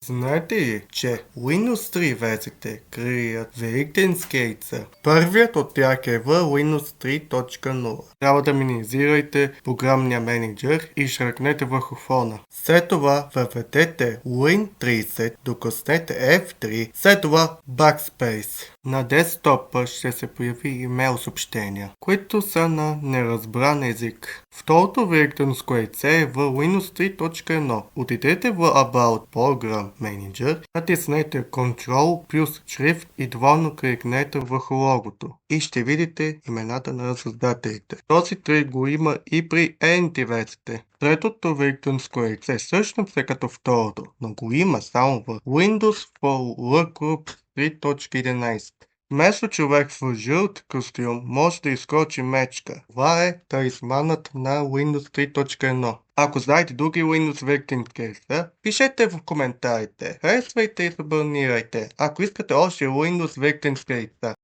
Знаете ли, че Windows 3 версиите крият Великденски яйца? Първият от тях е в Windows 3.0. Трябва да минимизирайте програмния менеджер и шръкнете върху фона. След това въведете Win30, докоснете F3, след това Backspace. На десктопа ще се появи имейл съобщения, които са на неразбран език. Второто великденско яйце е в Windows 3.1. Отидете в About Program Manager, натиснете Ctrl плюс Shift и двойно кликнете върху логото и ще видите имената на създателите. Този трик го има и при антивирусите. Третото великденско яйце всъщност е като второто, но го има само в Windows for Workgroup 3.11. Вместо човек в жълт костюм може да изскочи мечка. Това е талисманът на Windows 3.1. Ако знаете други Windows великденски яйца, пишете в коментарите. Харесвайте и се абонирайте, ако искате още Windows великденски яйца.